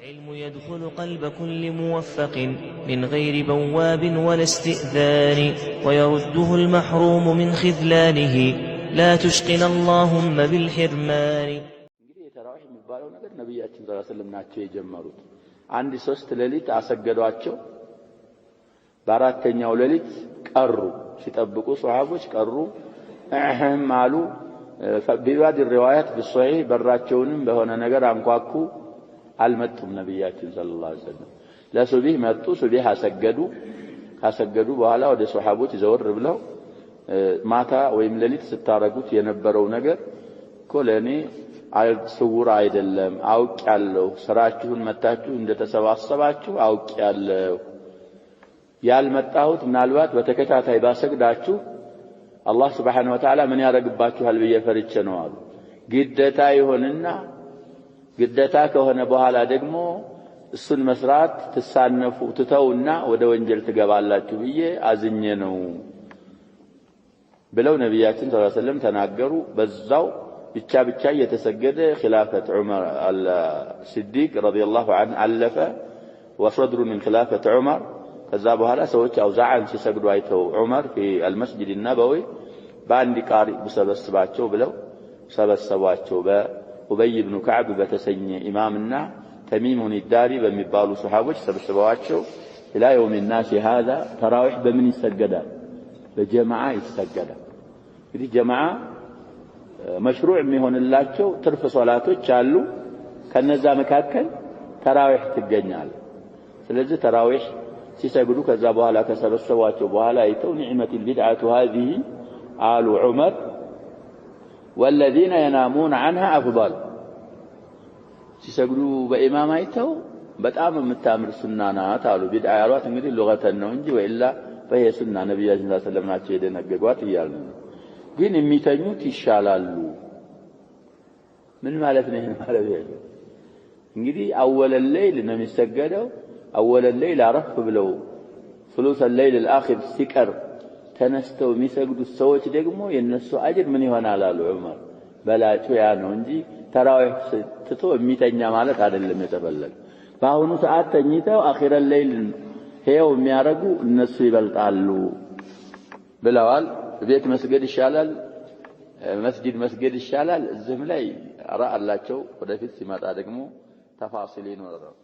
العلم يدخل قلب كل موفق من غير بواب ولا استئذان ويرده المحروم من خذلانه لا تشقنا اللهم بالحرمان እንግዲህ የተራዊህ የሚባለው ነገር ነብያችን ሰለላሁ ዐለይሂ ወሰለም ናቸው የጀመሩት። አንድ 3 ሌሊት አሰገዷቸው። በአራተኛው ሌሊት ቀሩ። ሲጠብቁ ሱሐቦች ቀሩ። እህም አሉ። በባድ الروايات بالصحيح በራቸውንም በሆነ ነገር አንኳኩ። አልመጡም ነብያችን ሰለላሁ ዐለይሂ ወሰለም። ለሱብህ መጡ። ሱብህ አሰገዱ። ካሰገዱ በኋላ ወደ ሱሐቦች ዘወር ብለው ማታ ወይም ሌሊት ስታረጉት የነበረው ነገር ኮለኔ ስውር አይደለም አውቄያለሁ። ስራችሁን መታችሁ እንደተሰባሰባችሁ አውቄያለሁ። ያልመጣሁት ምናልባት በተከታታይ ባሰግዳችሁ አላህ Subhanahu Wa Ta'ala ምን ያረግባችኋል ብዬ ፈርቼ ነው አሉ። ግዴታ ይሆንና ግዴታ ከሆነ በኋላ ደግሞ እሱን መስራት ተሳነፉ ትተውና ወደ ወንጀል ትገባላችሁ ብዬ አዝኜ ነው ብለው ነብያችን ሰለላሁ ዐለይሂ ወሰለም ተናገሩ። በዛው ብቻ የተሰገደ ኺላፈት ዑመር አልሲዲቅ ረዲየላሁ ዐንሁ አለፈ ወصدر من خلافة عمر። ከዛ በኋላ ሰዎች አውዛዓን ሲሰግዱ አይተው ዑመር في المسجد النبوي በአንድ ቃሪ በሰበሰባቸው ብለው ሰበሰቧቸው። በኡበይ ኢብኑ ከዕብ በተሰኘ ኢማምና ተሚሙን ዳሪ በሚባሉ ሱሐቦች ሰበሰቧቸው። إلى يوم الناس هذا ተራዊህ በምን ይሰገዳል? በጀማዓ ይሰገዳል። እንግዲህ ጀማዓ መሽሩዕ የሚሆንላቸው ትርፍ ሶላቶች አሉ። ከነዛ መካከል ተራዊህ ትገኛል። ስለዚህ ተራዊህ ሲሰግዱ ከዛ በኋላ ከሰበሰቧቸው በኋላ አይተው ኒዕመቱል ቢድዓቱ هذه አሉ ዑመር والذين ينامون عنها أفضل ሲሰግዱ በኢማም አይተው በጣም የምታምር ሱና ናት አሉ። ቢድዓ ያሏት እንግዲህ ሉገተን ነው እንጂ ወይላ በየ ሱና ነብያችን ሰለላሁ ዐለይሂ ወሰለም ናቸው የደነገጓት እያልን ነው። ግን የሚተኙት ይሻላሉ። ምን ማለት ነው? ይሄን ማለት ነው እንግዲህ አወለ ሌሊል ነው የሚሰገደው። አወለ ሌሊል አረፍ ብለው ثلث الليل الآخر ሲቀር ተነስተው የሚሰግዱት ሰዎች ደግሞ የነሱ አጅር ምን ይሆናል አሉ ዑመር። በላጩ ያ ነው እንጂ ተራዊህ ትቶ የሚተኛ ማለት አይደለም የተፈለገ። በአሁኑ ሰዓት ተኝተው አኺረ ሌሊል ሄው የሚያረጉ እነሱ ይበልጣሉ ብለዋል። ቤት መስገድ ይሻላል፣ መስጂድ መስገድ ይሻላል። እዚህም ላይ አራ አላቸው። ወደፊት ሲመጣ ደግሞ ተፋሲል ይኖራል።